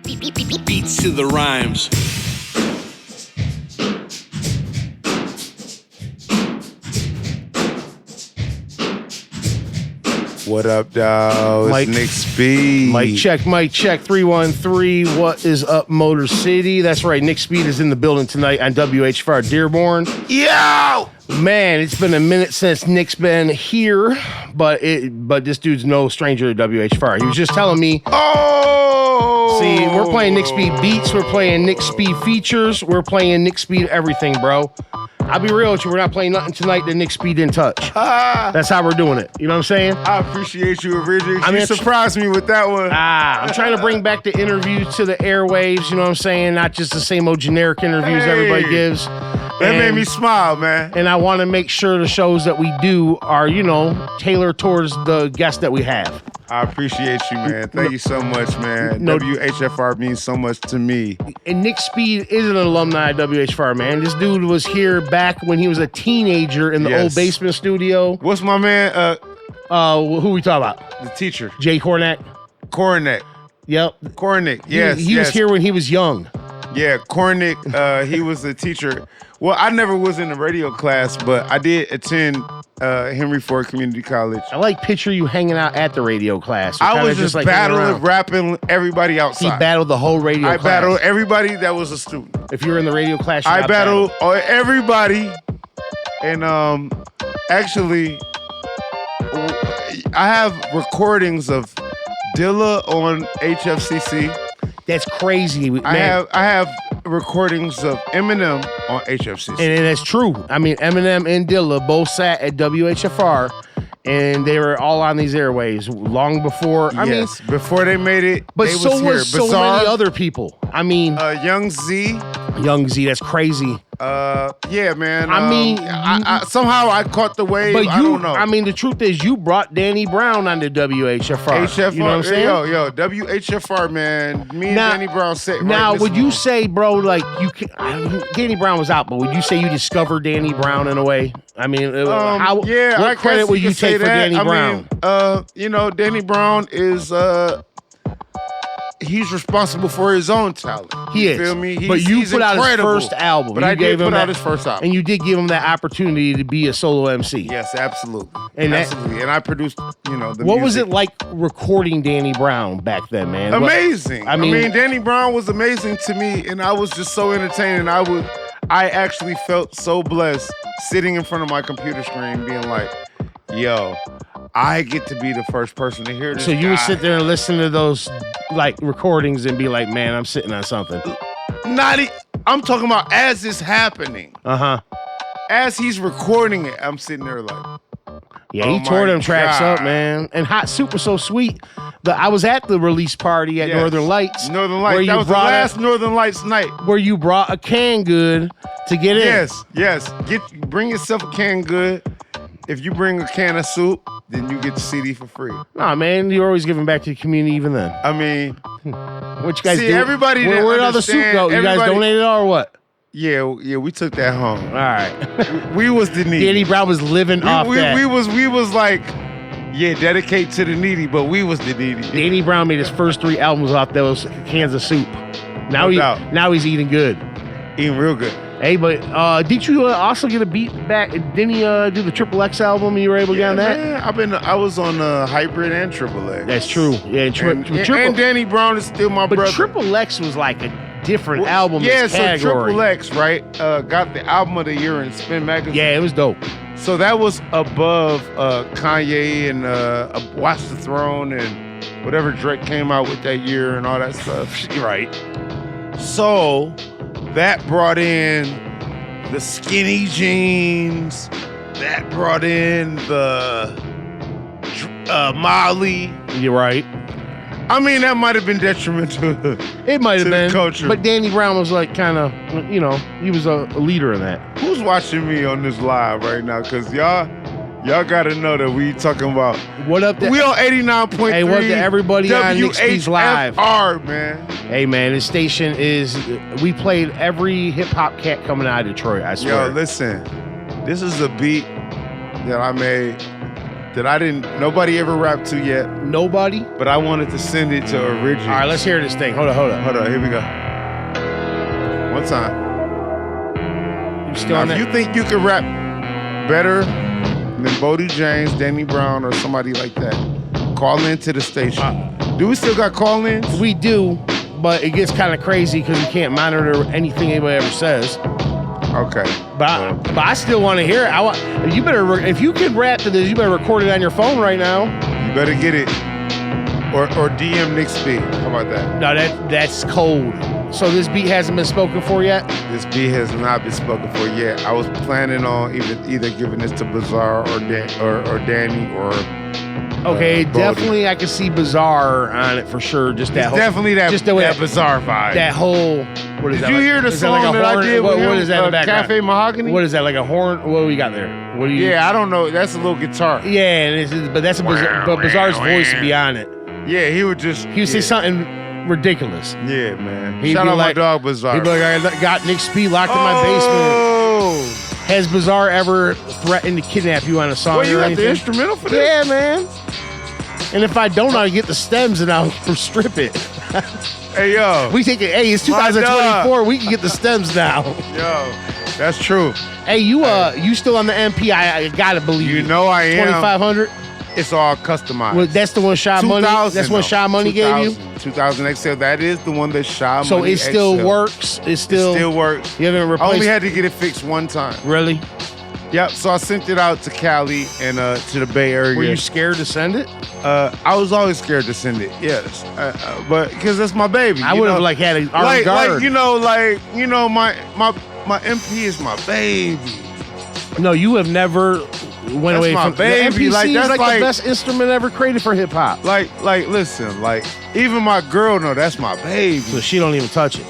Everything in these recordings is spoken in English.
Beats to the rhymes. What up, dog? Mike, Nick Speed. Mic check, 313. What is up, Motor City? That's right, Nick Speed is in the building tonight on WHFR Dearborn. Yo! Man, it's been a minute since Nick's been here, but this dude's no stranger to WHFR. He was just telling me, see, we're playing Nick Speed beats, we're playing Nick Speed features, we're playing Nick Speed everything, bro. I'll be real with you, we're not playing nothing tonight that Nick Speed didn't touch. That's how we're doing it. You know what I'm saying? I appreciate you, Richard. You surprised me with that one. I'm trying to bring back the interviews to the airwaves, you know what I'm saying? Not just the same old generic interviews everybody gives. That made me smile, man. And I want to make sure the shows that we do are, tailored towards the guests that we have. I appreciate you, man. Thank you so much, man. WHFR means so much to me. And Nick Speed is an alumni of WHFR, man. This dude was here back when he was a teenager in the old basement studio. What's my man? Who we talking about? The teacher. Jay Cornack. Yep. Cornick, yes. He was here when he was young. Yeah, Cornick, he was a teacher. Well, I never was in the radio class, but I did attend Henry Ford Community College. I picture you hanging out at the radio class. I was just battling, rapping everybody outside. He battled the whole radio class. I battled everybody that was a student. If you were in the radio class, I battled everybody. And actually, I have recordings of Dilla on HFCC. That's crazy, man. I have recordings of Eminem on HFCC. And that's true. I mean, Eminem and Dilla both sat at WHFR, and they were all on these airways long before. Before they made it. But they so was so many other people. I mean, Young Z. That's crazy. Yeah, man. I mean, somehow I caught the wave. But I don't know. I mean, the truth is, you brought Danny Brown onto WHFR. You know what I'm saying? Yo, WHFR, man. Me and Danny Brown sit now, right would you say, bro, like Danny Brown was out, but would you say you discovered Danny Brown in a way? I mean, what credit would you take for Danny Brown? Danny Brown is he's responsible for his own talent. He is. Feel me? But you put out his first album. But I did put out his first album. And you did give him that opportunity to be a solo MC. Yes, absolutely. And I produced, the What music. was it like recording Danny Brown back then, man? Amazing. I mean, Danny Brown was amazing to me, and I was just so entertained. I actually felt so blessed sitting in front of my computer screen being like, yo, I get to be the first person to hear this. So you would sit there and listen to those recordings and be like, man, I'm sitting on something. I'm talking about as it's happening. As he's recording it, I'm sitting there like, yeah, he tore them tracks up, man. And Hot Soup was so sweet. I was at the release party at Northern Lights. Northern Lights. That was the last Northern Lights night. Where you brought a canned good to get in. Yes. Bring yourself a canned good. If you bring a can of soup, then you get the CD for free. Nah, man, you're always giving back to the community even then. I mean, what you guys do? Everybody where'd all the soup go? You guys donated it or what? Yeah, we took that home. All right. we was the needy. Danny Brown was living off that. We was like, dedicate to the needy, but we was the needy. Danny Brown made his first 3 albums off those cans of soup. Now he's eating good. Eating real good. Hey, but did you also get a beat back? Didn't he do the Triple X album and you were able to get on that? Man, I was on Hybrid and Triple X. That's true. Yeah, and Danny Brown is still my brother. But Triple X was like a different album. Yeah, category. So Triple X, right, got the album of the year in Spin Magazine. Yeah, it was dope. So that was above Kanye and Watch the Throne and whatever Drake came out with that year and all that stuff. Right. So that brought in the skinny jeans. That brought in the Molly. You're right. I mean, that might have been detrimental. It might have been. Culture. But Danny Brown was like kind of, he was a leader in that. Who's watching me on this live right now? Because y'all got to know that we talking about. What up? We on 89.3. Hey, what to everybody on Nick Speed's Live? Man. Hey, man, this station is, we played every hip-hop cat coming out of Detroit, I swear. Yo, listen, this is a beat that I made that nobody ever rapped to yet, Nobody? but I wanted to send it to Origin. All right, let's hear this thing. Hold on. Hold on, here we go. One time. You still Now, on if that? you think you can rap better than Boldy James, Danny Brown, or somebody like that, call into the station. Do we still got call-ins? We do, but it gets kind of crazy because we can't monitor anything anybody ever says. Okay. But I still want to hear it. If you can rap to this, you better record it on your phone right now. You better get it. Or DM Nick Speed. How about that? No, that's cold. So this beat hasn't been spoken for yet? This beat has not been spoken for yet. I was planning on either giving this to Bizarre or Danny or Okay, Boldy. definitely I can see Bizarre on it for sure. Just that It's whole, definitely that Bizarre vibe. that whole. What is Did that? you hear the is that song like a that horn? I did with him, what is that in the background? Cafe Mahogany? What is that, like a horn? What do we got there? What do you? Yeah, I don't know. That's a little guitar. Yeah, but that's a but Bizarre's voice would be on it. Yeah, he would say something ridiculous. Yeah, man. He'd Shout be out like- my dog Bizarre. He'd be like, I got Nick Speed locked in my basement. Oh! Has Bizarre ever threatened to kidnap you on a song Well, you or got anything? the instrumental for this? Yeah, man. And if I don't, I'll get the stems and I'll strip it. Hey, yo. We take it. Hey, it's My 2024. We can get the stems now. Yo, that's true. Hey, you still on the MP? I gotta believe You know I am. 2500. It's all customized. Well, that's the one Shaw Money. 2000, That's what though. Shaw Money gave you. 2000 XL. That is the one that Shaw So Money it still XL. works. It It still works. You haven't I replaced. only had to get it fixed one time. Really? Yep. So I sent it out to Cali and to the Bay Area. Were you scared to send it? I was always scared to send it. Yes, but because that's my baby. I you would have know? had an armed guard. my MP is my baby. No, you have never went away my from baby. The MPC Like, is that's like like- the best instrument ever created for hip hop. Like, listen, like even my girl know that's my baby. So she don't even touch it.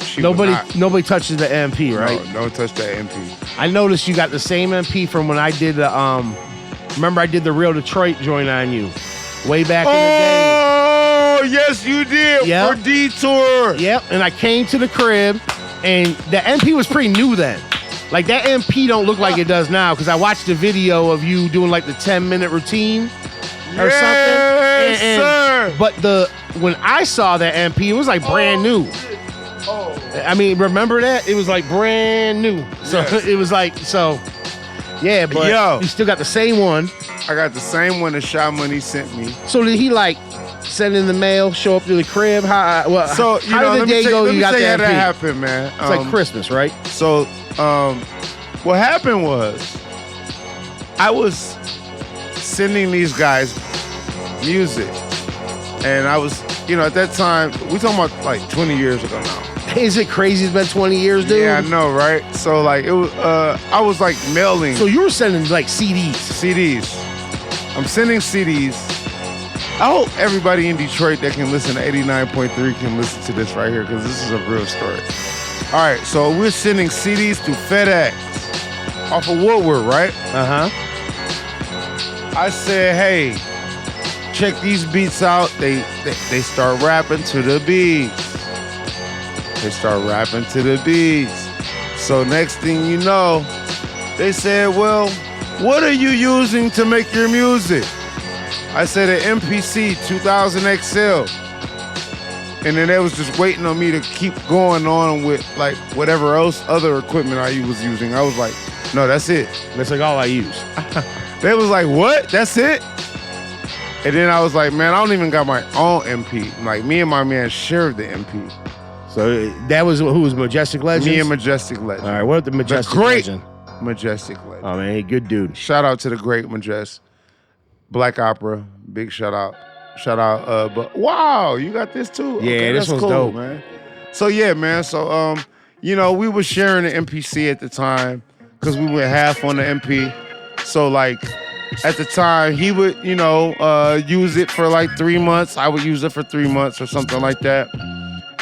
She would not. Nobody touches the MP, right? No, don't touch that MP. I noticed you got the same MP from when I did the remember I did the Real Detroit joint on you way back in the day. Oh, yes, you did. Yep. For Detour. Yep, and I came to the crib and the MP was pretty new then. Like that MP don't look like it does now because I watched the video of you doing like the 10-minute routine or something. Yes, sir. But when I saw that MP, it was like brand new. Oh. I mean, remember that? It was like brand new. So Yes. it was like, so yeah, but Yo. you still got the same one. I got the same one that Shaw Money sent me. So did he like send in the mail, show up to the crib? How So you know, did the day go? let You me got tell you how the that MP? happened, man. It's like Christmas, right? So, what happened was, I was sending these guys music, and I was, at that time, we talking about like 20 years ago now. Is it crazy? It's been 20 years, dude. Yeah, I know, right? So like it was, I was like mailing So you were sending like CDs. CDs. I'm sending CDs. I hope everybody in Detroit that can listen to 89.3 can listen to this right here because this is a real story. All right, so we're sending CDs to FedEx off of Woodward, right? I said, hey, check these beats out. They start rapping to the beats. They start rapping to the beats. So next thing you know, they said, well, what are you using to make your music? I said an MPC 2000 XL. And then they was just waiting on me to keep going on with like whatever else other equipment I was using. I was like, no, that's it. That's like all I use. They was like, what? That's it? And then I was like, man, I don't even got my own MP. Like me and my man shared the MP. So that was who was Majestic Legends? Me and Majestic Legend. All right, what the Majestic great Legend? Majestic Legend. Oh man, he good dude. Shout out to the great Majestic. Black Opera, big shout out. Shout out, but wow, you got this too. Yeah, Okay, this that's one's cool, dope, man. So yeah, man. So we were sharing the MPC at the time because we went half on the MP. So like at the time, he would use it for like 3 months. I would use it for 3 months or something like that.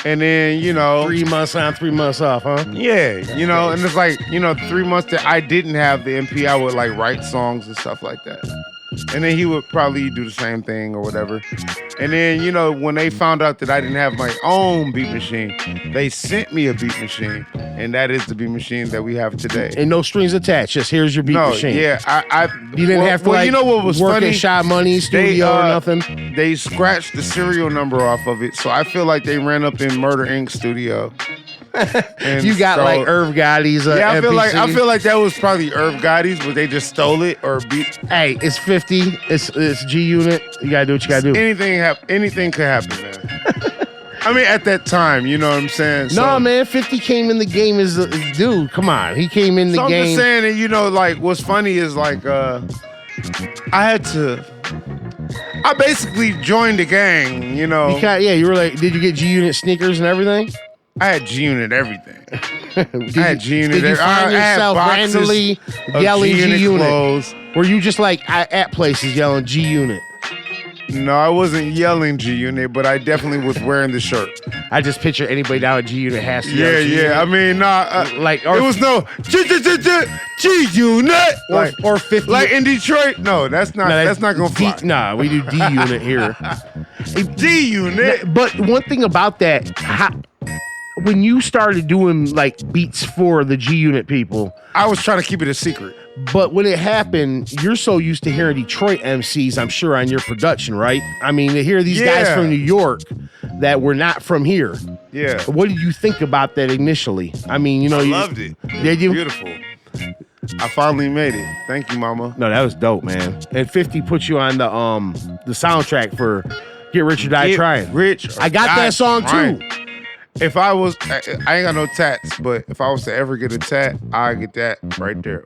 And then 3 months on, 3 months off, huh? yeah, and it's like 3 months that I didn't have the MP, I would like write songs and stuff like that. And then he would probably do the same thing or whatever. And then, you know, when they found out that I didn't have my own beat machine, they sent me a beat machine. And that is the beat machine that we have today. And no strings attached. Just here's your beat machine. Yeah, you didn't have to you know what was work funny? at Shot Money Studio or nothing? They scratched the serial number off of it. So I feel like they ran up in Murder Inc. studio. You got like Irv Gotti's yeah, I MPC. feel like that was probably Irv Gotti's, but they just stole it or beat. Hey, it's 50. It's G Unit. You gotta do what you gotta do. Anything could happen, man. I mean, at that time, you know what I'm saying? No, man, 50 came in the game as a dude. Come on, he came in the game. I'm just saying that, you know, like what's funny is like I basically joined the gang, you know. You were like, did you get G Unit sneakers and everything? I had G Unit everything. Did you find yourself randomly yelling G Unit? Were you just like at places yelling G Unit? No, I wasn't yelling G Unit, but I definitely was wearing the shirt. I just picture anybody down at G Unit has to yell G Unit. I mean, it was no G Unit or 50 like in Detroit. No, that's not gonna fly. Nah, we do D Unit here. D Unit. But one thing about that, when you started doing like beats for the G Unit people, I was trying to keep it a secret. But when it happened, you're so used to hearing Detroit MCs, I'm sure, on your production, right? I mean, to hear these guys from New York that were not from here. Yeah. What did you think about that initially? I mean, you know, I loved it. Did you? Beautiful. I finally made it. Thank you, Mama. No, that was dope, man. And 50 put you on the soundtrack for Get Rich or Die Trying. I got that song too. If I ain't got no tats, but if I was to ever get a tat, I get that right there.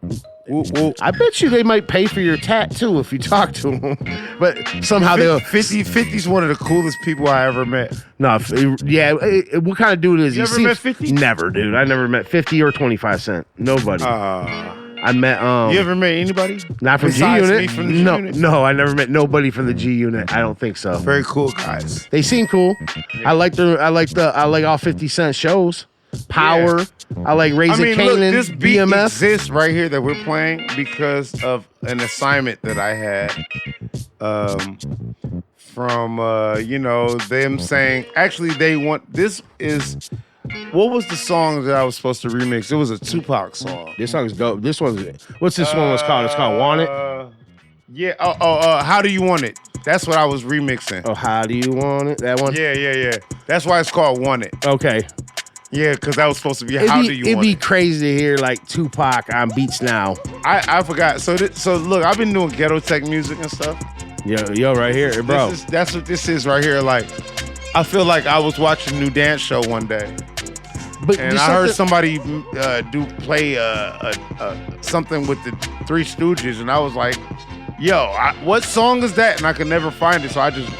Whoop, whoop. I bet you they might pay for your tat too if you talk to them. But somehow they'll. 50's one of the coolest people I ever met. No, what kind of dude is he? You ever met 50? Never, dude. I never met 50 or 25 Cent. Nobody. I met. You ever met anybody? Not from G Besides Unit. me from the G Unit? No, I never met nobody from the G Unit. I don't think so. Very cool guys. They seem cool. Yeah. I like all 50 Cent shows. Power. Yeah. I like Raising Kanan. Look, this beat BMF exists right here that we're playing because of an assignment that I had from you know, them saying actually they want this is. What was the song that I was supposed to remix? It was a Tupac song. This song is dope. This one's what's this one was called? It's called Want It. Yeah. How Do You Want It? That's what I was remixing. Oh, How Do You Want It? That one? Yeah. That's why it's called Want It. Okay. Yeah, because that was supposed to be How Do You Want It. It'd be crazy to hear like Tupac on beats now. I forgot. So look, I've been doing ghetto tech music and stuff. Yo, right here, bro. That's what this is right here. Like, I feel like I was watching a new dance show one day. And I heard somebody play something with the Three Stooges, and I was like, "Yo, what song is that?" And I could never find it, so I just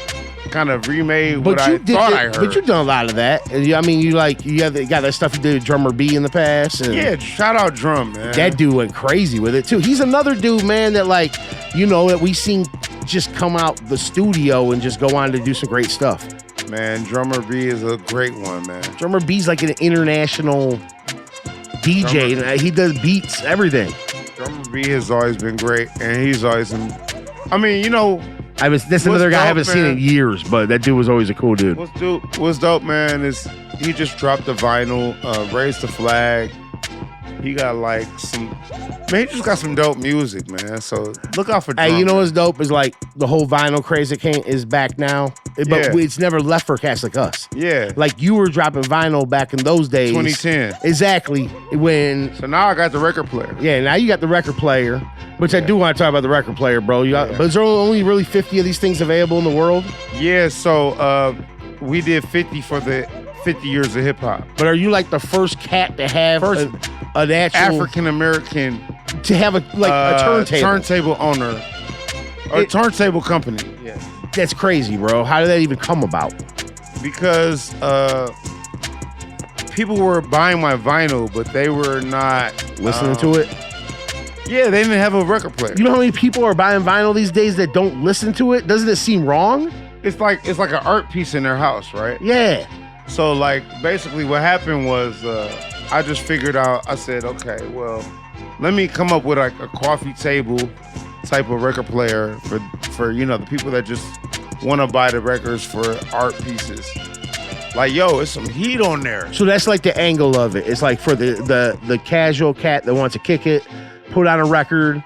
kind of remade what I thought I heard. But you've done a lot of that. I mean, you got that stuff you did with Drummer B in the past. And yeah, shout out Drum, man. That dude went crazy with it too. He's another dude, man, that like, you know, that we seen just come out the studio and just go on to do some great stuff. Man, Drummer B is a great one, man. Drummer B's like an international DJ. He does beats, everything. Drummer B has always been great, and he's always been. I mean, you know, that's another guy I haven't seen in years, but that dude was always a cool dude. What's dope, man, is he just dropped the vinyl, Raised the Flag. He got like he just got some dope music, man. So look out for Drum. Hey, you know what's dope is like the whole vinyl craze that is back now. But it's never left for cats like us. Yeah. Like you were dropping vinyl back in those days. 2010. Exactly. So now I got the record player. Yeah, now you got the record player. Which I do want to talk about the record player, bro. But is there only really 50 of these things available in the world? Yeah, so we did 50 for the 50 years of hip hop. But are you like the first cat to have an actual African American to have a turntable owner or turntable company? Yeah. That's crazy, bro. How did that even come about? Because people were buying my vinyl, but they were not listening to it. Yeah, they didn't have a record player. You know how many people are buying vinyl these days that don't listen to it? Doesn't it seem wrong? It's like an art piece in their house, right? Yeah. So like basically what happened was I just figured out, I said, okay, well, let me come up with like a coffee table type of record player for you know, the people that just want to buy the records for art pieces. Like, yo, it's some heat on there. So that's like the angle of it. It's like for the casual cat that wants to kick it, put on a record,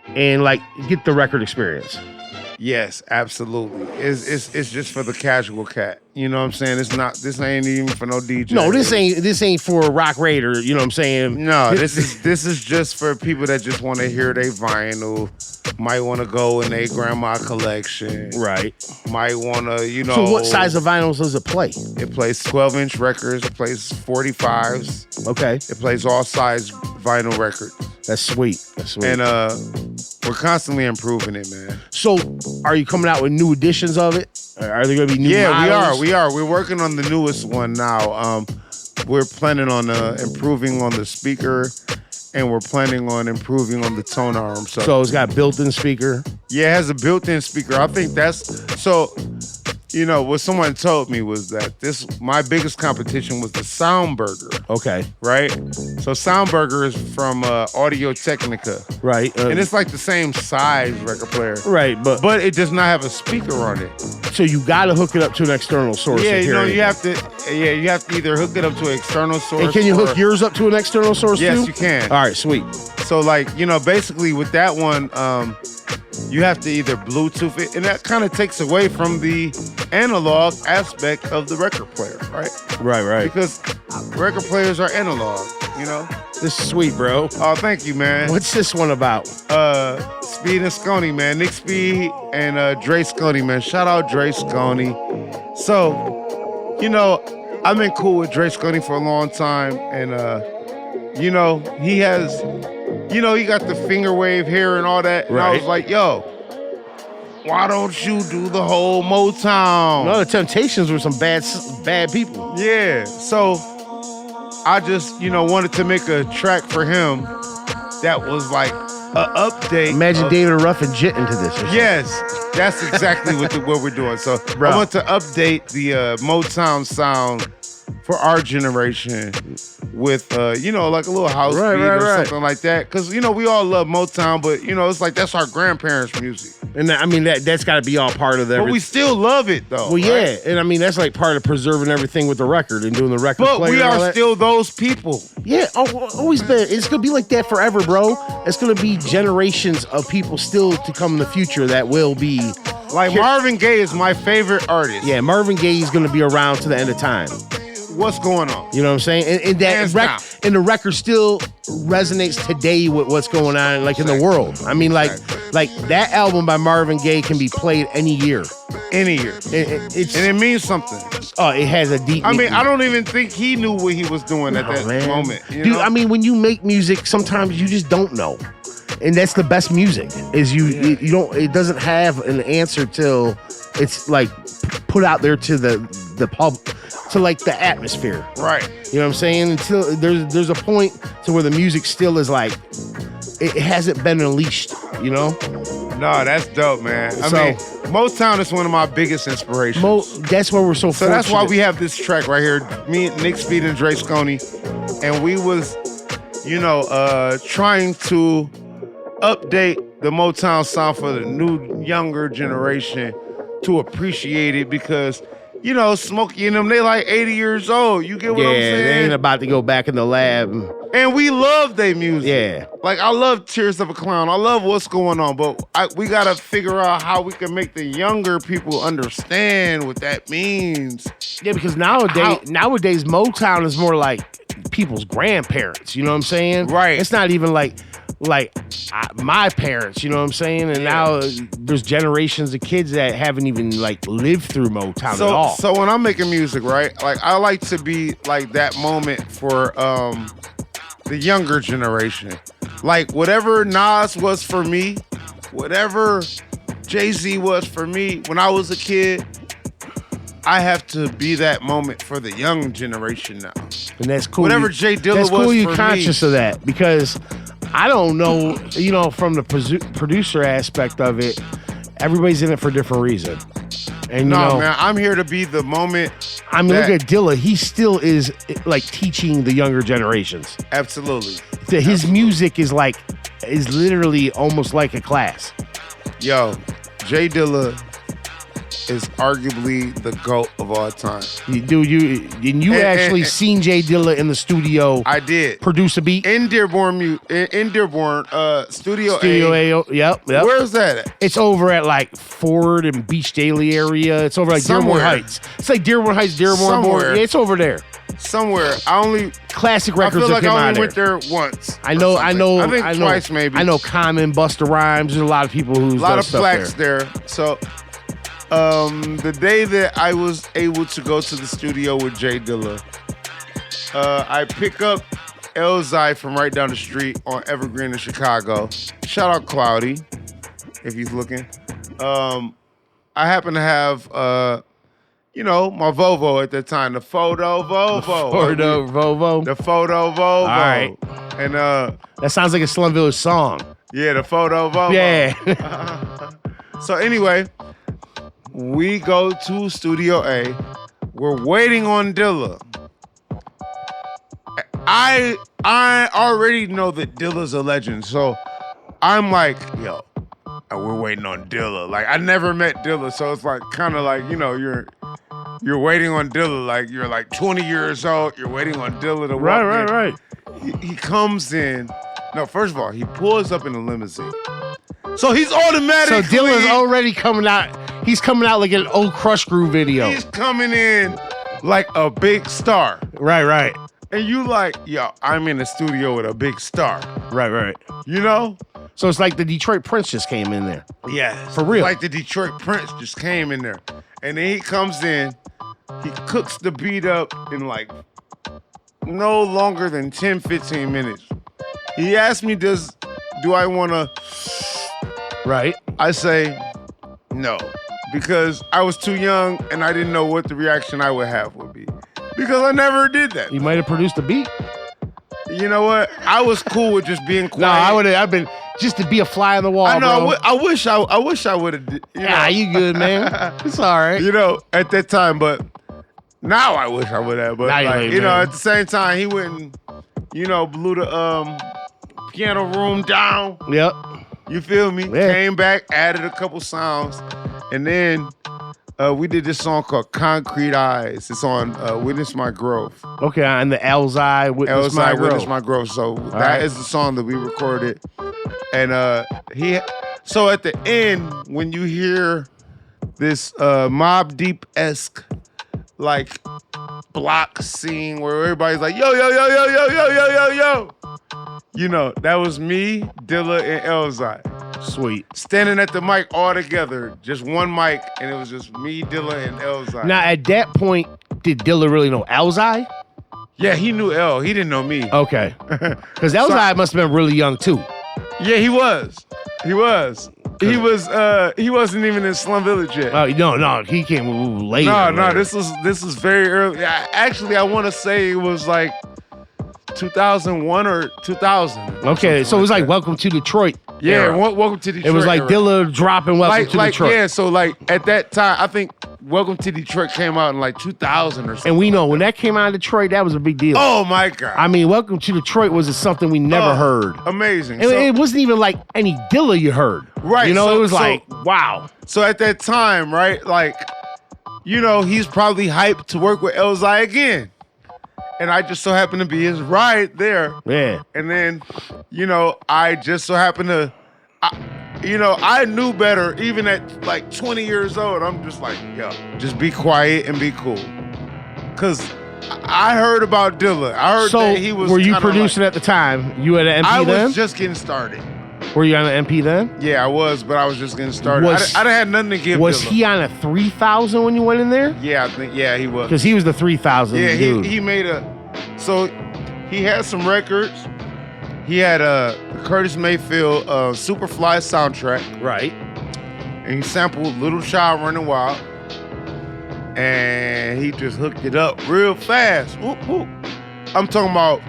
and like get the record experience. Yes, absolutely. It's just for the casual cat. You know what I'm saying? This ain't even for no DJ. No, this ain't for a rock raider, you know what I'm saying? No, this is just for people that just want to hear their vinyl. Might want to go in their grandma collection. Right. Might want to, you know. So what size of vinyls does it play? It plays 12-inch records. It plays 45s. Okay. It plays all size vinyl records. That's sweet. And we're constantly improving it, man. So are you coming out with new editions of it? Are there going to be new models? We are. We're working on the newest one now. We're planning on improving on the speaker, and we're planning on improving on the tone arm. So it's got built-in speaker? Yeah, it has a built-in speaker. I think that's... So, you know, what someone told me was that my biggest competition was the Soundburger. Okay. Right? So Soundburger is from Audio Technica. Right. And it's like the same size record player. Right, but it does not have a speaker on it. So you got to hook it up to an external source. Yeah, you know, you have to either hook it up to an external source. And can you hook yours up to an external source too? Yes, you can. All right, sweet. So like, you know, basically with that one, you have to either Bluetooth it, and that kind of takes away from the analog aspect of the record player, right? Right. Because record players are analog, you know? This is sweet, bro. Oh, thank you, man. What's this one about? Speed and Sconey, man. Nick Speed and Dre Sconey, man. Shout out Dre Sconey. So, you know, I've been cool with Dre Sconey for a long time, and you know, he has, you know, he got the finger wave hair and all that. And right. I was like, yo, why don't you do the whole Motown? No, the Temptations were some bad people. Yeah. So I just, you know, wanted to make a track for him that was like an update. Imagine David Ruffin jit into this. Yes, that's exactly what we're doing. So Bro. I want to update the Motown sound for our generation with, you know, like a little house beat or something like that. Because, you know, we all love Motown, but, you know, it's like that's our grandparents' music. And I mean, that's got to be all part of that. But we still love it, though. Well, yeah. Right? And I mean, that's like part of preserving everything with the record and doing the record player. But we are still those people. Yeah, always been. It's going to be like that forever, bro. It's going to be generations of people still to come in the future that will be. Like Marvin Gaye is my favorite artist. Yeah, Marvin Gaye is going to be around to the end of time. What's going on? You know what I'm saying? And that and the record still resonates today with what's going on, like in the world. I mean, like that album by Marvin Gaye can be played any year. Any year. And it means something. Oh, it has a deep. I mean, I don't even think he knew what he was doing at that moment. Dude, know? I mean, when you make music, sometimes you just don't know. And that's the best music. Is you don't. It doesn't have an answer till it's like put out there to the public, to like the atmosphere. Right. You know what I'm saying? Until there's a point to where the music still is like it hasn't been unleashed. You know? No, that's dope, man. I mean, Motown is one of my biggest inspirations. That's why we're so fortunate. That's why we have this track right here. Me, Nick Speed, and Dre Sconey, and we was, you know, trying to update the Motown sound for the new younger generation to appreciate it, because, you know, Smokey and them, they like 80 years old. You get what I'm saying? They ain't about to go back in the lab. And we love their music. Yeah. Like, I love Tears of a Clown. I love what's going on, but we got to figure out how we can make the younger people understand what that means. Yeah, because nowadays Motown is more like people's grandparents. You know what I'm saying? Right. It's not even like my parents, you know what I'm saying? And now there's generations of kids that haven't even like lived through Motown at all. So when I'm making music, right, like I like to be like that moment for the younger generation. Like whatever Nas was for me, whatever Jay-Z was for me when I was a kid, I have to be that moment for the young generation now. And that's cool. Whatever Jay Dilla was for me. That's cool you're conscious of that, because I don't know, you know, from the producer aspect of it, everybody's in it for a different reason. And man, I'm here to be the moment. I mean, look at Dilla. He still is like teaching the younger generations. Absolutely. His music is literally almost like a class. Yo, Jay Dilla is arguably the GOAT of all time. You actually seen Jay Dilla in the studio. I did. Produce a beat? In Dearborn, Studio A. Yep. Where's that at? It's over at like Ford and Beach Daily area. It's over like Dearborn Heights. It's like Dearborn Heights, Dearborn. Yeah, it's over there. Somewhere. Classic records. I feel like I only went there once. I know. I think twice maybe. I know Common, Busta Rhymes. There's a lot of people who. A lot of blacks there. So, the day that I was able to go to the studio with Jay Dilla, I pick up Elzai from right down the street on Evergreen in Chicago. Shout out Cloudy, if he's looking. I happen to have my Volvo at that time, the Photo Volvo. The Photo Volvo. All right. And that sounds like a Slum Village song. Yeah, the Photo Volvo. Yeah. So anyway, we go to Studio A. We're waiting on Dilla. I already know that Dilla's a legend, so I'm like, yo, we're waiting on Dilla. Like, I never met Dilla, so it's like kind of like, you're waiting on Dilla. Like, you're like 20 years old, you're waiting on Dilla to walk in. Right. He comes in. No, first of all, he pulls up in a limousine. So he's automatically... So Dilla's already coming out. He's coming out like an old Crush Groove video. He's coming in like a big star. Right. And you like, yo, I'm in the studio with a big star. Right. You know? So it's like the Detroit Prince just came in there. Yeah. For real. Like the Detroit Prince just came in there. And then he comes in, he cooks the beat up in like no longer than 10, 15 minutes. He asked me, do I want to... Right. I say no, because I was too young and I didn't know what the reaction I would have would be. Because I never did that. You might have produced a beat. You know what? I was cool with just being quiet. No, I've been just to be a fly on the wall. I know. Bro. I wish I would have. You good, man? It's all right. At that time, but now I wish I would have. But at the same time, he went and blew the piano room down. Yep. You feel me? Yeah. Came back, added a couple sounds, and then we did this song called Concrete Eyes. It's on Witness My Growth. Okay, and the Elzai Witness My Growth. Witness My Growth. So that is the song that we recorded. And so at the end, when you hear this Mobb Deep-esque like block scene where everybody's like, yo, yo, yo, yo, yo, yo, yo, yo, yo. That was me, Dilla, and Elzai. Sweet. Standing at the mic all together, just one mic, and it was just me, Dilla, and Elzai. Now, at that point, did Dilla really know Elzai? Yeah, he knew El. He didn't know me. Okay. Because Elzai must have been really young, too. Yeah, he was. He wasn't even in Slum Village yet. Oh, no, he came later. No, this was very early. Actually, I want to say it was like 2001 or 2000. Okay, so it was like Welcome to Detroit. Yeah, Welcome to Detroit. It was like era. Dilla dropping Welcome to Detroit. Yeah, so like at that time, I think Welcome to Detroit came out in like 2000 or something. And we know when that came out of Detroit, that was a big deal. Oh my God. I mean, Welcome to Detroit was something we never heard. Amazing. And it wasn't even like any Dilla you heard. Right. It was like, wow. So at that time, right, like, he's probably hyped to work with Elzai again. And I just so happened to be his ride there. Yeah. And then, I just so happened to, I knew better. Even at like 20 years old, I'm just like, yo, just be quiet and be cool. Because I heard about Dilla. I heard that he was. Were you producing at the time? You had an MP then? I was just getting started. Were you on an MP then? Yeah, I was, but I was just getting started. I didn't have nothing to give. Was Dilla. he on a 3000 when you went in there? Yeah, I think. Yeah, he was. Because he was the 3000. Yeah, dude. he made So he had some records. He had a Curtis Mayfield Superfly soundtrack. Right. And he sampled Little Child Running Wild. And he just hooked it up real fast. Whoop, whoop. I'm talking about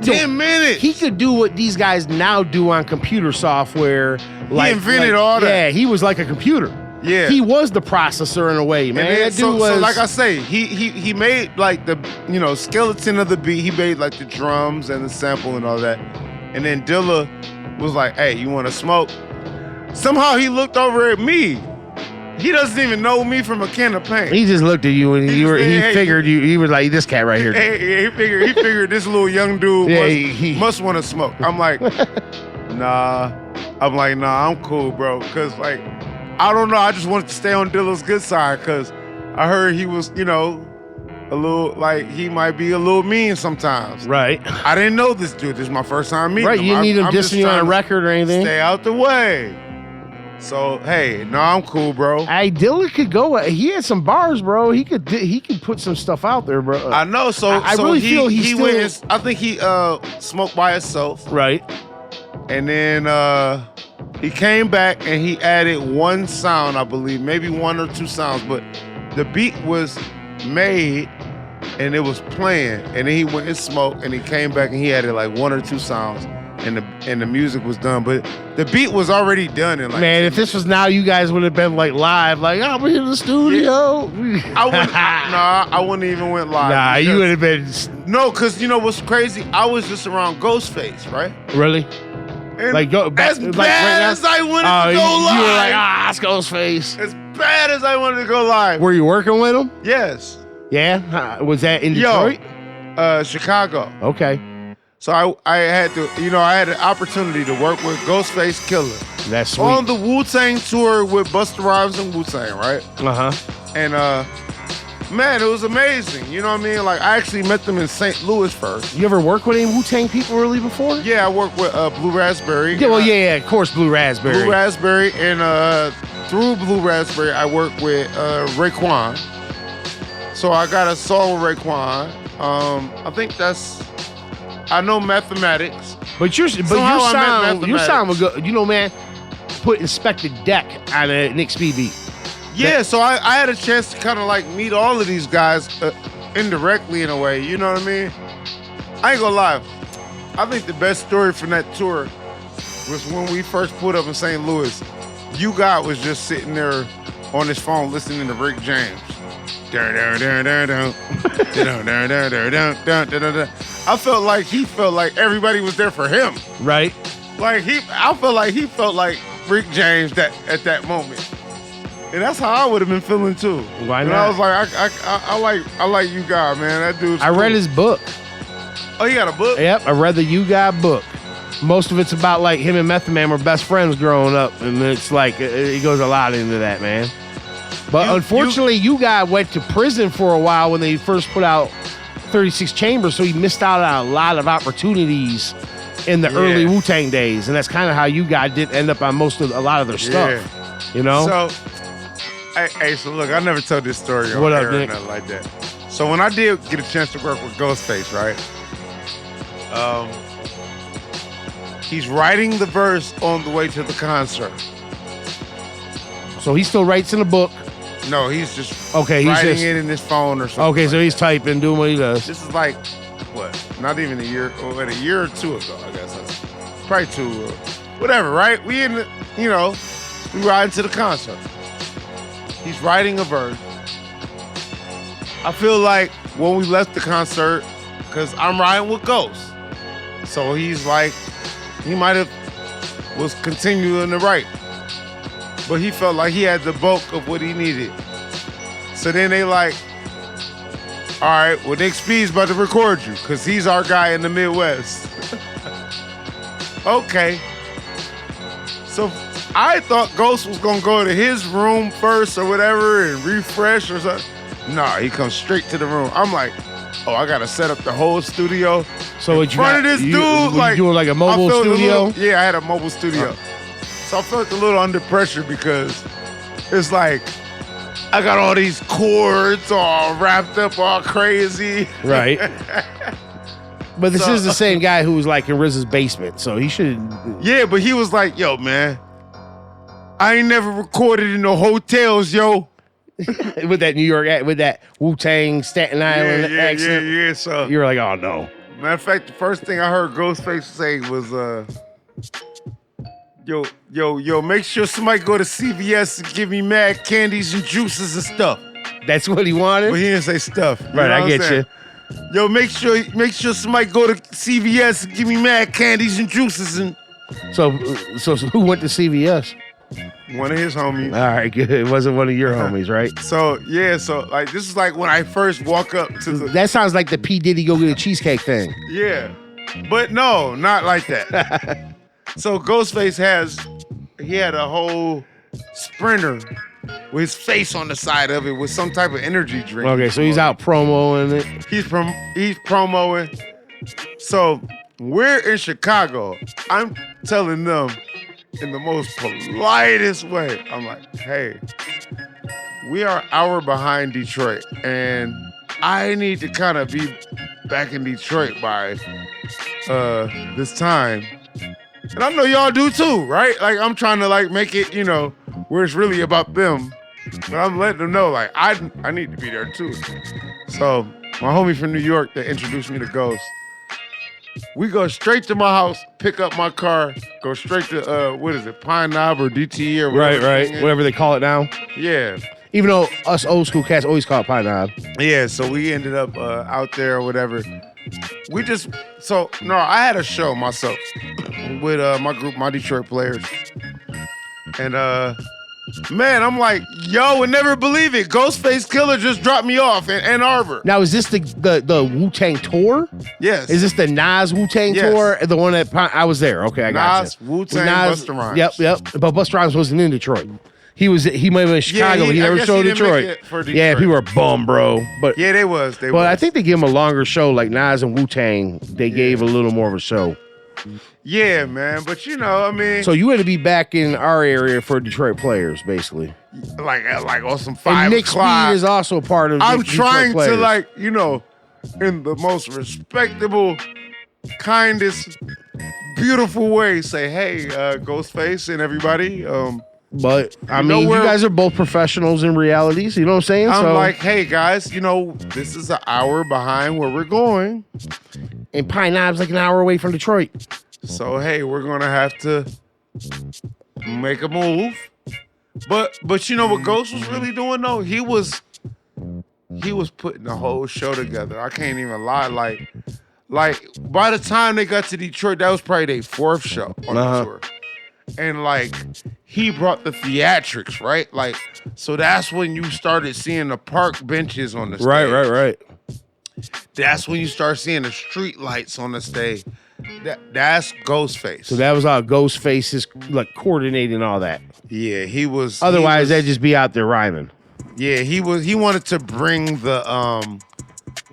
10 minutes. He could do what these guys now do on computer software. He invented all that. Yeah, he was like a computer. Yeah. He was the processor in a way, man. Then, that dude was... so like I say, he made like the, skeleton of the beat. He made like the drums and the sample and all that. And then Dilla was like, hey, you want to smoke? Somehow he looked over at me. He doesn't even know me from a can of paint. He just looked at you and he hey, figured you. He was like, this cat right here. He figured this little young dude must want to smoke. I'm like, nah. I'm cool, bro. Cause like, I don't know. I just wanted to stay on Dilla's good side because I heard he was, a little like he might be a little mean sometimes. Right. I didn't know this dude. This is my first time meeting him. Right. You didn't need him dissing you on a record or anything. Stay out the way. So hey, no, I'm cool, bro. Hey, Dilla could go. He had some bars, bro. He could put some stuff out there, bro. I know. So I really feel he still went. I think he smoked by himself. Right. And then he came back and he added one sound, I believe, maybe one or two sounds, but the beat was made and it was playing. And then he went and smoked and he came back and he added like one or two sounds. And the music was done, but the beat was already done. In like, man, if this was now, you guys would have been like live, like I'm in the studio. Yeah. I wouldn't even went live. Nah, you would have been. No, because you know what's crazy? I was just around Ghostface, right? Really? And like go back, as bad as I wanted to go live. You were like, it's Ghostface. As bad as I wanted to go live. Were you working with him? Yes. Yeah. Was that in Detroit? Chicago. Okay. So I had to, I had an opportunity to work with Ghostface Killer. That's sweet. On the Wu-Tang tour with Busta Rhymes and Wu-Tang, right? Uh-huh. And man, it was amazing. You know what I mean? Like I actually met them in St. Louis first. You ever worked with any Wu-Tang people really before? Yeah, I worked with Blue Raspberry. Yeah, well, yeah, of course, Blue Raspberry. Blue Raspberry, and through Blue Raspberry, I worked with Raekwon. So I got a song with Raekwon. I think I know Mathematics. But your sound was good. You know, man, put Inspector Deck on a Nick Speed beat. Yeah, so I had a chance to kind of like meet all of these guys indirectly in a way. You know what I mean? I ain't gonna lie. I think the best story from that tour was when we first put up in St. Louis. You God was just sitting there on his phone listening to Rick James. I felt like he felt like everybody was there for him. Right. Like I felt like he felt like Rick James at that moment. And that's how I would have been feeling too. Why not? And I was like, I like you God, man. That dude's I read his book. Oh, you got a book? Yep, I read the You God book. Most of it's about like him and Method Man were best friends growing up, and it's like it goes a lot into that, man. But unfortunately, You God went to prison for a while when they first put out 36 Chambers, so he missed out on a lot of opportunities in the early Wu-Tang days, and that's kind of how You God did end up on a lot of their stuff. Yeah. You know? So, hey, so look, I never told this story on air or nothing like that. So when I did get a chance to work with Ghostface, right? He's writing the verse on the way to the concert. So he still writes in the book. No, he's just writing it in his phone or something. Okay, so he's typing, doing what he does. This is like, what? Not even a year or two ago, I guess. That's probably two, whatever, right? We riding to the concert. He's writing a verse. I feel like when we left the concert, because I'm riding with Ghost. So he's like, he might have was continuing to write. But he felt like he had the bulk of what he needed. So then they like, all right, well, Nick Speed's about to record you because he's our guy in the Midwest. Okay. So I thought Ghost was going to go to his room first or whatever and refresh or something. Nah, he comes straight to the room. I'm like, oh, I got to set up the whole studio. So in front of this dude, like, you doing like a mobile studio? I had a mobile studio. So I felt a little under pressure because it's like I got all these chords all wrapped up all crazy. Right. But this is the same guy who was like in RZA's basement, so he should. Yeah, but he was like, yo, man, I ain't never recorded in no hotels, yo. With that New York, with that Wu-Tang Staten Island accent. Yeah. So you're like, oh no. Matter of fact, the first thing I heard Ghostface say was, yo, make sure somebody go to CVS and give me mad candies and juices and stuff. That's what he wanted? But he didn't say stuff. Right, I get you. Yo, make sure somebody go to CVS and give me mad candies and juices and. So who went to CVS? One of his homies. All right, good. It wasn't one of your homies, right? So like this is like when I first walk up to the. That sounds like the P. Diddy go get a cheesecake thing. Yeah, but no, not like that. So Ghostface had a whole Sprinter with his face on the side of it with some type of energy drink. Okay, so he's out promoing it. He's promoing. So we're in Chicago. I'm telling them in the most politest way. I'm like, hey, we are an hour behind Detroit, and I need to kind of be back in Detroit by this time. And I know y'all do too, right? Like I'm trying to like make it, where it's really about them. But I'm letting them know, like, I need to be there too. So my homie from New York that introduced me to Ghost, we go straight to my house, pick up my car, go straight to what is it, Pine Knob or DTE or whatever. Right. Whatever they call it now. Yeah. Even though us old school cats always call it Pine Knob. Yeah, so we ended up out there or whatever. I had a show myself with my group, my Detroit players. And man, I'm like, yo, would never believe it. Ghostface Killer just dropped me off in Ann Arbor. Now, is this the Wu-Tang tour? Yes. Is this the Nas Wu-Tang tour? The one that I was there. Okay, I got Nas, Wu-Tang, Busta Rhymes. Yep. But Busta Rhymes wasn't in Detroit. He might have been in Chicago, but he never showed Detroit. Yeah, people were bummed, bro. But yeah, they was. But I think they gave him a longer show, like Nas and Wu-Tang. They gave a little more of a show. Yeah, man. But I mean, so you had to be back in our area for Detroit players, basically. Like on some 5 and Nick o'clock. Speed is also part of. I'm Detroit trying players. to like, in the most respectable, kindest, beautiful way, say, hey, Ghostface and everybody. But I mean, you guys are both professionals in realities. You know what I'm saying? I'm like, hey guys, this is an hour behind where we're going, and Pine Knob's like an hour away from Detroit. So hey, we're gonna have to make a move. But you know what Ghost was really doing though? He was putting the whole show together. I can't even lie. Like by the time they got to Detroit, that was probably their 4th show on the tour. And like he brought the theatrics, right? Like, so that's when you started seeing the park benches on the stage. Right. That's when you start seeing the street lights on the stage. That's Ghostface. So that was all Ghostface's like coordinating all that. Yeah, he was. Otherwise, they'd just be out there rhyming. Yeah, he wanted to bring the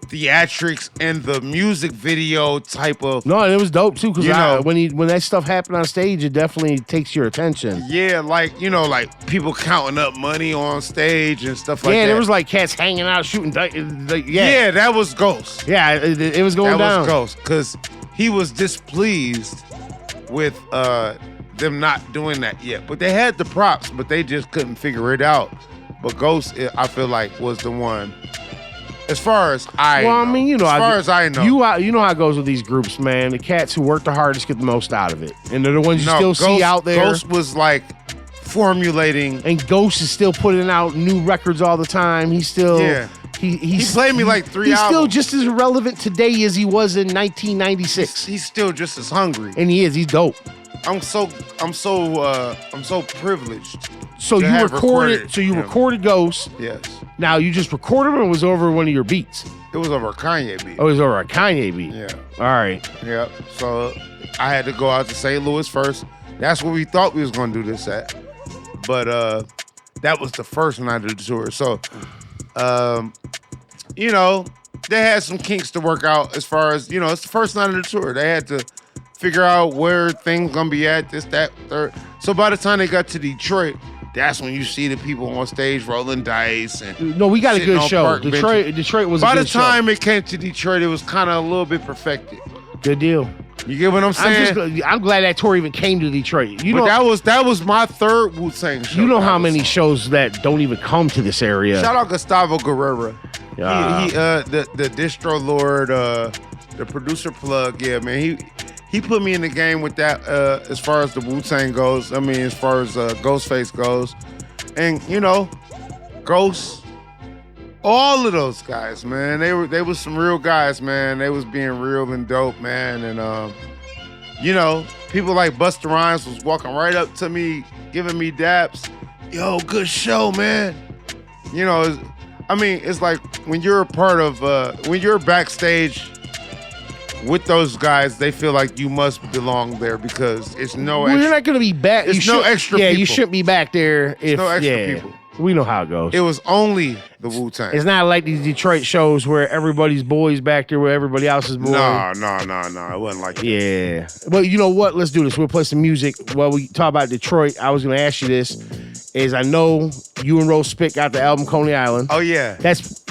theatrics and the music video type of. No, and it was dope too because when that stuff happened on stage, it definitely takes your attention. Yeah, like people counting up money on stage and stuff like that. Yeah, there was like cats hanging out shooting. Yeah, that was Ghost. Yeah, it was going down. That was Ghost because he was displeased with them not doing that yet. But they had the props, but they just couldn't figure it out. But Ghost, I feel like, was the one. As far as I know. I mean, as I know. You know how it goes with these groups, man. The cats who work the hardest get the most out of it. And they're the ones you still see out there. Ghost was like formulating. And Ghost is still putting out new records all the time. He's still... Yeah. He played me like 3 He's albums. still just as relevant today as he was in 1996. He's still just as hungry. And he is. He's dope. I'm so privileged. So you recorded. So you recorded Ghost. Yes. Now you just recorded him, or it was over one of your beats? It was over a Kanye beat. Oh, it was over a Kanye beat. Yeah. All right. Yeah. So I had to go out to St. Louis first. That's where we thought we was gonna do this at. But that was the first night of the tour. So they had some kinks to work out as far as, it's the first night of the tour. They had to figure out where things gonna be at, this, that, third. So by the time they got to Detroit, that's when you see the people on stage rolling dice and no, we got a good show. Detroit was. By the time it came to Detroit, it was kind of a little bit perfected. Good deal. You get what I'm saying? I'm glad that tour even came to Detroit. That was my 3rd Wu-Tang show. You know how many shows that don't even come to this area. Shout out Gustavo Guerrera. Yeah. He the distro lord, the producer plug. Yeah, man. He put me in the game with that as far as the Wu-Tang goes. I mean, as far as Ghostface goes. And, Ghost, all of those guys, man, they were some real guys, man. They was being real and dope, man. And you know, people like Busta Rhymes was walking right up to me, giving me daps. Yo, good show, man. You know, it's like when you're a part of, when you're backstage with those guys, they feel like you must belong there because it's no Well, you're not going to be back. It's no extra Yeah, people. you shouldn't be back there if no extra people. We know how it goes. It was only the Wu-Tang. It's not like these Detroit shows where everybody's boys back there where everybody else's boys. No. It wasn't like that. Yeah. Well, you know what? Let's do this. We'll play some music while we talk about Detroit. I was going to ask you this. Is I know you and Rose Spick got the album Coney Island. Oh, yeah.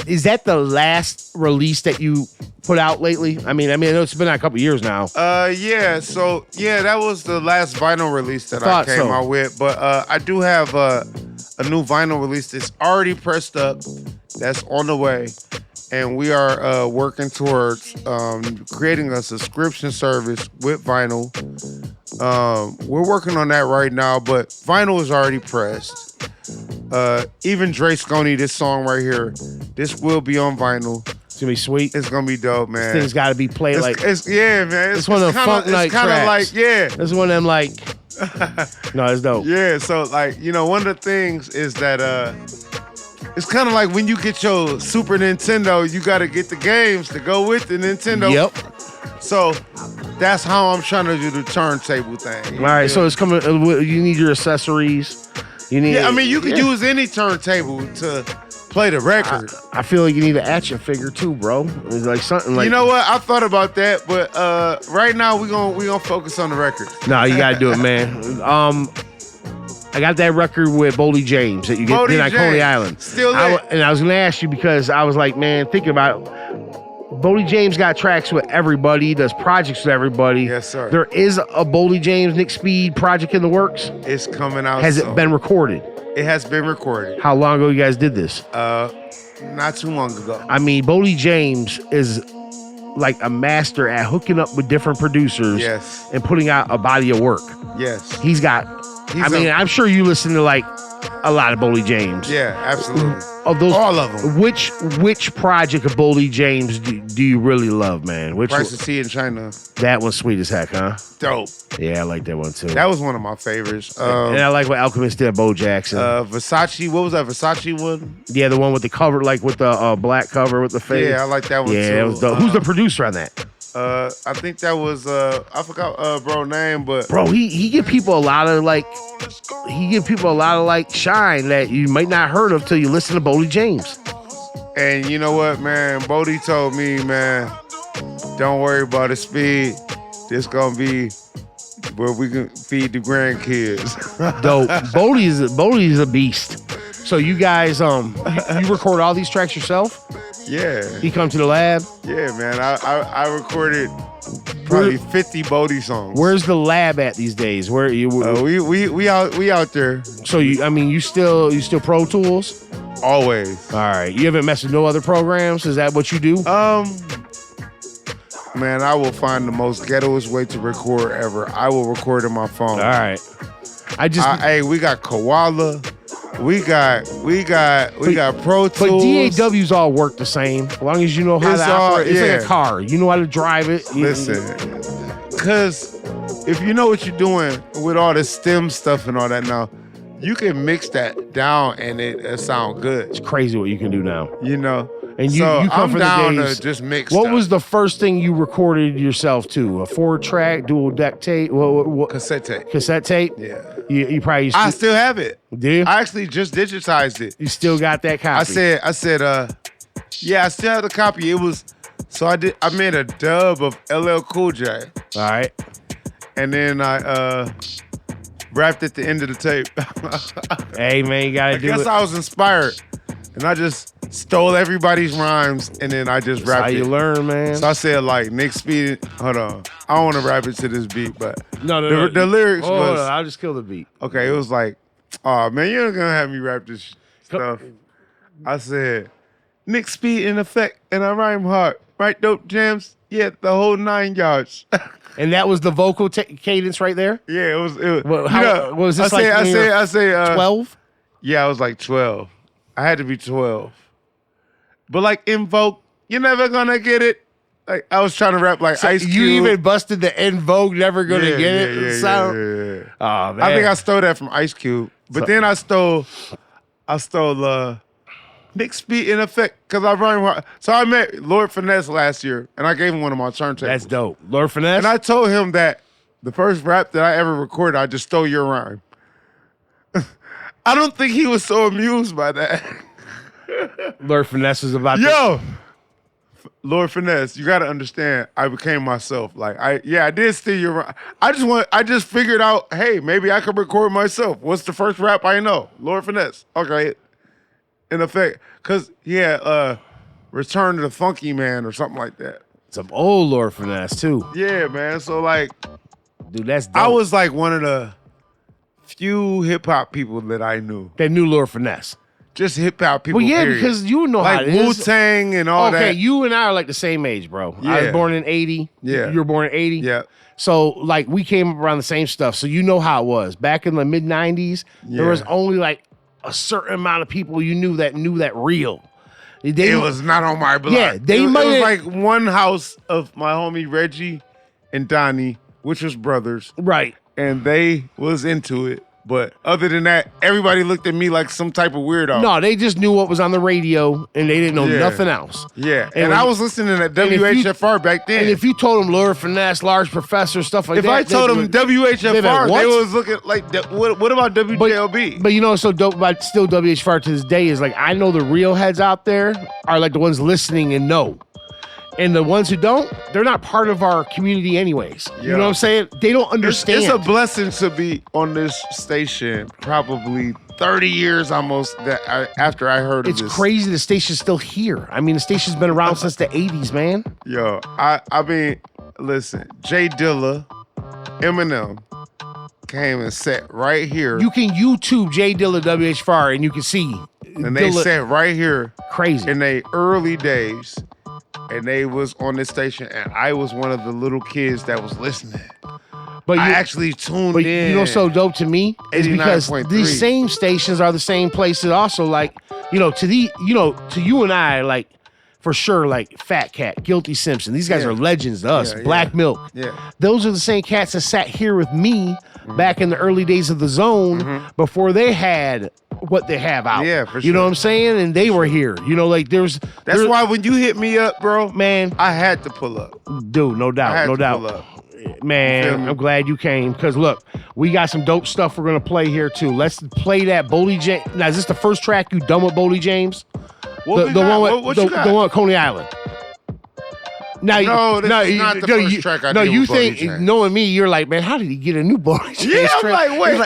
Is that the last release that you put out lately? I mean, I know it's been out a couple years now. Yeah. So, yeah, that was the last vinyl release that I came out with. But I do have a new vinyl release that's already pressed up. That's on the way. And we are working towards creating a subscription service with vinyl. We're working on that right now, but vinyl is already pressed. Even Dre Sconey, this song right here, this will be on vinyl. It's gonna be sweet. It's gonna be dope, man. This thing's got to be played yeah, man. It's one of the funk night tracks. Like, yeah. It's one of them like. No, it's dope. Yeah, so like, you know, one of the things is that it's kind of like when you get your Super Nintendo, you got to get the games to go with the Nintendo. Yep. So that's how I'm trying to do the turntable thing. All right, so it's coming. You need your accessories. You need. Yeah, I mean, you can use any turntable to play the record. I feel like you need an action figure too, bro. It's like something like. You know what? I thought about that, but right now we gonna focus on the record. No, you gotta do it, man. I got that record with Boldy James that you did on Coney Island. Still lit. And I was gonna ask you because I was like, man, thinking about it. Boldy James got tracks with everybody, does projects with everybody. Yes, sir. There is a Boldy James, Nick Speed project in the works. It's coming out. Has it been recorded? It has been recorded. How long ago you guys did this? Not too long ago. I mean, Boldy James is like a master at hooking up with different producers and putting out a body of work. Yes. He's got, I'm sure you listen to like a lot of Boldy James. Yeah, absolutely. Of those, all of them. Which project of Boldy James do you really love, man? Which Price of Tea in China. That one's sweet as heck, huh? Dope. Yeah, I like that one too. That was one of my favorites. And I like what Alchemist did, Bo Jackson. Versace, what was that Versace one? Yeah, the one with the cover, like with the black cover with the face. Yeah, I like that one too. Yeah, it was dope. Who's the producer on that? I think that was I forgot bro name, but bro, he give people a lot of like shine that you might not heard of till you listen to Boldy James. And you know what, man? Boldy told me, man, don't worry about the speed. This gonna be where we can feed the grandkids. Dope. Boldy is a beast. So you guys you record all these tracks yourself? Yeah. He come to the lab? Yeah, man. I recorded probably 50 Boldy songs. Where's the lab at these days? Where you? We out there. So you still Pro Tools? Always. All right. You haven't messed with no other programs? Is that what you do? Man, I will find the most ghettoest way to record ever. I will record on my phone. All right. Hey, we got Koala. We got Pro Tools. But DAWs all work the same. As long as you know how to operate. It's like a car. You know how to drive it. Listen, because if you know what you're doing with all the stem stuff and all that now, you can mix that down and it sound good. It's crazy what you can do now. You know? And you come I'm from down the days. to just mix What stuff. was the first thing you recorded yourself to? A 4-track, dual deck tape? What? Cassette tape. Cassette tape? Yeah. You probably used to. I still have it. Do you? I actually just digitized it. You still got that copy? I said, yeah, I still have the copy. It was, so I made a dub of LL Cool J. All right. And then I rapped at the end of the tape. Hey, man, you gotta do it. I guess I was inspired. And I just stole everybody's rhymes, and then I just rapped it. How you learn, man. So I said, like, Nick Speed, hold on. I don't want to rap it to this beat, but no. The lyrics was... I'll just kill the beat. Okay, it was like, oh, man, you're going to have me rap this stuff. I said, Nick Speed in effect, and I rhyme hard. Right, dope jams? Yeah, the whole 9 yards. And that was the vocal cadence right there? Yeah, it was. What was this I say 12? Yeah, I was like 12. I had to be 12. But like Invoke, you're never gonna get it. Like I was trying to rap like So Ice Cube. you even busted the En Vogue, never gonna get it. Yeah, sound. yeah. Oh man, I think I stole that from Ice Cube, but then I stole Nick Speed in effect because I run. So I met Lord Finesse last year, and I gave him one of my turntables. That's dope, Lord Finesse. And I told him that the first rap that I ever recorded, I just stole your rhyme. I don't think he was so amused by that. Lord Finesse was about Yo, Lord Finesse, you got to understand. I became myself. Like I did steal your rhyme. I just figured out. Hey, maybe I could record myself. What's the first rap I know? Lord Finesse. Okay. In effect, because Return to the Funky Man or something like that. some old Lord Finesse too. Yeah, man. So like, Dude, that's dope. I was like one of the few hip hop people that I knew. that new Lord Finesse. Just hip hop people. Well, yeah, period. because you know how like it Wu is. Tang and all that. Okay, you and I are like the same age, bro. I was Yeah. born in 80. Yeah. You were born in 80. Yeah. So, like, we came up around the same stuff. So, you know how it was. Back in the mid 90s, there Yeah. was only like a certain amount of people you knew that real. They, It was not on my block. Yeah, they it might was have- like one house of my homie Reggie and Donnie, which was brothers, right. and they was into it. But other than that, everybody looked at me like some type of weirdo. No, they just knew what was on the radio and they didn't know Yeah. nothing else. Yeah, And and when- I was listening to if you- WHFR back then. And if you told them Lord Finesse, Large Professor, stuff like If that. I told they them would- WHFR, what? they was looking like, what about WJLB? But you know what's so dope about still WHFR to this day is like I know the real heads out there are like the ones listening and know. And the ones who don't, they're not part of our community anyways. You know what I'm saying? They don't understand. It's a blessing to be on this station probably 30 years almost after I heard of It's this. crazy the station's still here. I mean, the station's been around since the 80s, man. Yo, I mean, listen, J Dilla, Eminem came and sat right here. You can YouTube J Dilla WHFR and you can see. and they Dilla- sat right here crazy. in their early days. And they was on this station, and I was one of the little kids that was listening. But I you- actually tuned But in. you know what's so dope to me is because 89.3. these same stations are the same places also like, to you and I, like, for sure, like Fat Cat, Guilty Simpson. These guys Yeah. are legends to us. Yeah, Black yeah. Milk. Yeah. Those are the same cats that sat here with me back in the early days of the Zone before they had what they have out. Yeah, for You know sure. what I'm saying? And they were here. You know, like That's why when you hit me up, bro, man, I had to pull up. dude, no I doubt, had no to doubt. pull up. Feel Man, me? I'm glad you came because look, we got some dope stuff we're gonna play here too. Let's play that Boldy James. Now, is this the first track you done with Boldy James? What we the got? one with What the, you got? the one with Coney Island. Now, No, this is not the first track I did you with Boldy think James. knowing me, you're like, man, how did he get a new Boldy James Yeah, I'm track? like, wait. He's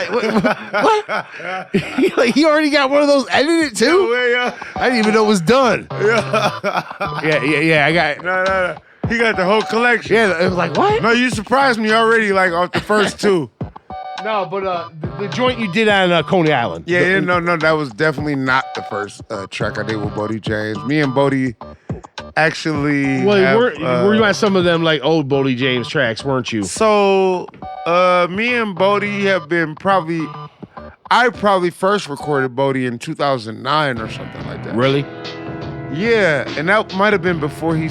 like, what? He already got one of those edited too. I didn't even know it was done. Yeah. I got. No. He got the whole collection. Yeah, it was like what? No, you surprised me already, like off the first two. No, but the joint you did on Coney Island. Yeah, no, that was definitely not the first track I did with Boldy James. Me and Boldy actually. Well, have, were you on some of them like old Boldy James tracks, weren't you? So, me and Boldy have been I probably first recorded Boldy in 2009 or something like that. Really? Yeah, and that might have been before he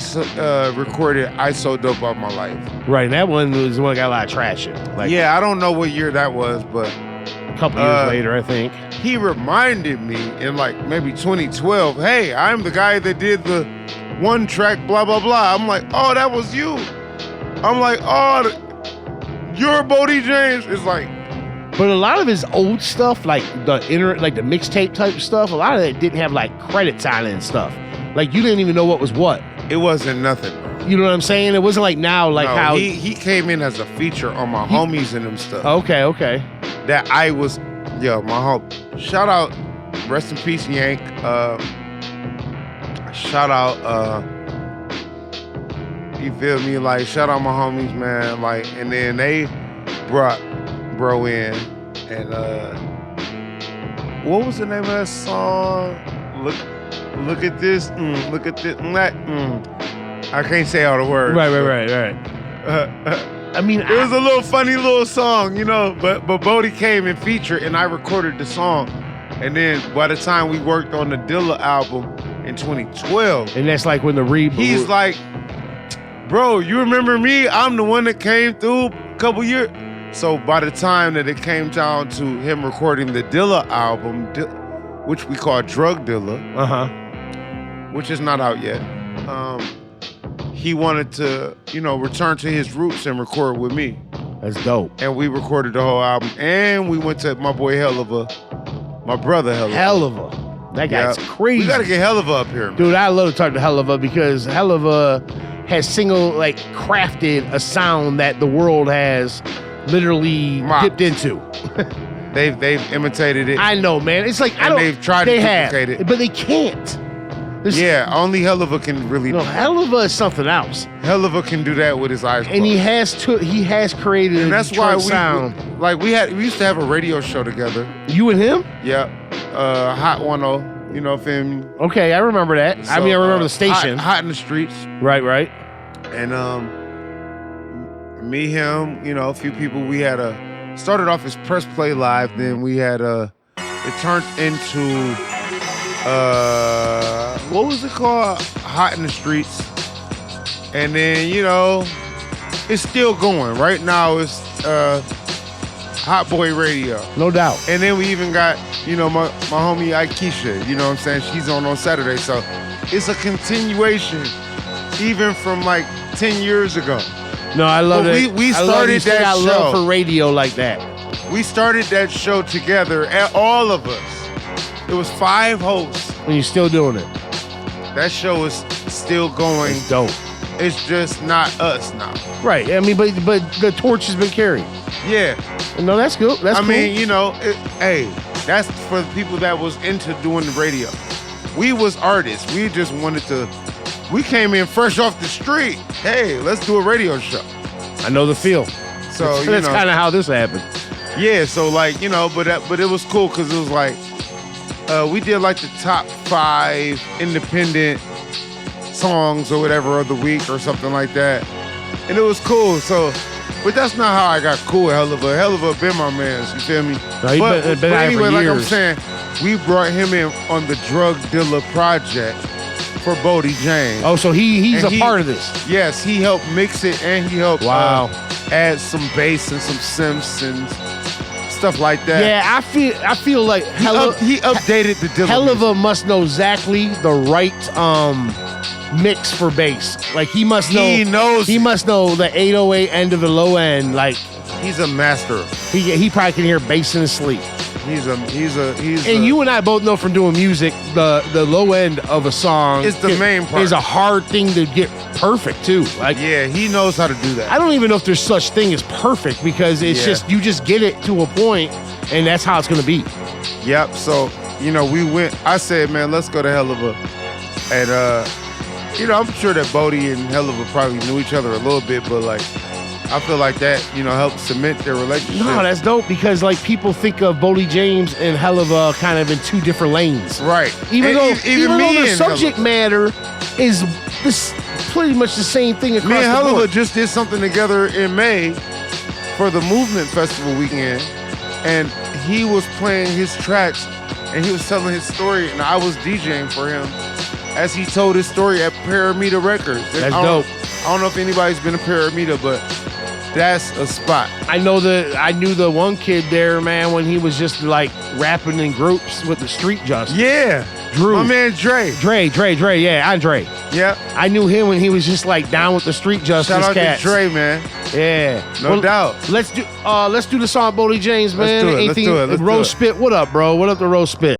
recorded I So Dope All My Life. Right. That one was the one that got a lot of traction. Like Yeah, I don't know what year that was, but a couple years later, I think. he reminded me in like maybe 2012, hey, I'm the guy that did the one track, blah, blah, blah. I'm like, oh, that was you. I'm like, oh, you're Boldy James. It's like, But a lot of his old stuff, like the mixtape type stuff, a lot of that didn't have like credits on it and stuff. Like you didn't even know what was what. it wasn't nothing, bro. You know what I'm saying? It wasn't like now, like No, how. he came in as a feature on my homies and them stuff. Okay. That I was, my home. Shout out, rest in peace, Yank. Shout out, you feel me? Like, shout out my homies, man. Like, and then they brought bro in, and what was the name of that song? Look at this, look at this, that. I can't say all the words. Right. I mean, It was a little funny little song, but Boldy came and featured, and I recorded the song. And then by the time we worked on the Dilla album in 2012, and that's like when the reboot. he's like, Bro, you remember me? I'm the one that came through a couple years. So by the time that it came down to him recording the Dilla album, which we call Drug Dilla, which is not out yet, he wanted to, return to his roots and record with me. That's dope. And we recorded the whole album. And we went to my boy my brother Helluva. That guy's crazy. We gotta get Helluva up here, man. Dude, I love to talk to Helluva because Helluva has crafted a sound that the world has literally dipped into. They've imitated it. I know, man. It's like they've tried to duplicate it, but they can't. Only Helluva can really. No, Helluva is something else. Helluva can do that with his eyes closed. And he has created and that's why sound. We used to have a radio show together. You and him? Yeah. Hot 10, him. Okay, I remember that. So, I remember the station. Hot in the Streets. Right. And me, him, a few people, we had started off as Press Play Live, then we had it turned into what was it called? Hot in the Streets. And then, it's still going. Right now it's Hot Boy Radio. No doubt. And then we even got, my homie Aikisha, you know what I'm saying? She's on Saturday. So it's a continuation even from 10 years ago. No, I love it. We started that show. Love for radio like that. We started that show together, all of us. It was 5 hosts. And you're still doing it. That show is still going. It's dope. It's just not us now. Right. I mean, but the torch has been carried. Yeah. No, that's good. That's cool. I mean, that's for the people that was into doing the radio. We was artists. We just wanted to. We came in fresh off the street. Hey, let's do a radio show. I know the feel. So that's kind of how this happened. Yeah. So but it was cool because it was we did the top 5 independent songs or whatever of the week or something like that, and it was cool. So, but that's not how I got cool with Helluva. Helluva been my man. You feel me? No, but anyway, like I'm saying, we brought him in on the Drug Dilla project for Boldy James. Oh, so he's a part of this. Yes, he helped mix it and he helped add some bass and some synths and stuff like that. Yeah, I feel like he updated the Dilla. Helluva must know exactly the right mix for bass. He must know. He must know the 808 end of the low end. He's a master. He probably can hear bass in his sleep. And you and I both know from doing music, the low end of a song is the main part. Is a hard thing to get perfect too. He knows how to do that. I don't even know if there's such thing as perfect because it's just you just get it to a point and that's how it's gonna be. Yep. So we went. I said, man, let's go to Helluva, and I'm sure that Boldy and Helluva probably knew each other a little bit, but I feel like that, helped cement their relationship. No, that's dope because like people think of Boldy James and Helluva kind of in two different lanes. Right. Even though the subject matter is this pretty much the same thing across the board. Me and Helluva just did something together in May for the Movement Festival weekend, and he was playing his tracks and he was telling his story, and I was DJing for him as he told his story at Paramita Records. That's dope. I don't know if anybody's been to Paramita, but that's a spot. I knew the one kid there, man, when he was just rapping in groups with the Street Justice. Yeah. Drew. My man Dre. Dre, yeah, Andre. Yeah. I knew him when he was just down with the Street Justice Shout out cats. to Dre, man. Yeah. No doubt. Let's do the song Boldy James, man. Let's do it. Rose Spit, what up, bro? What up to Rose Spit?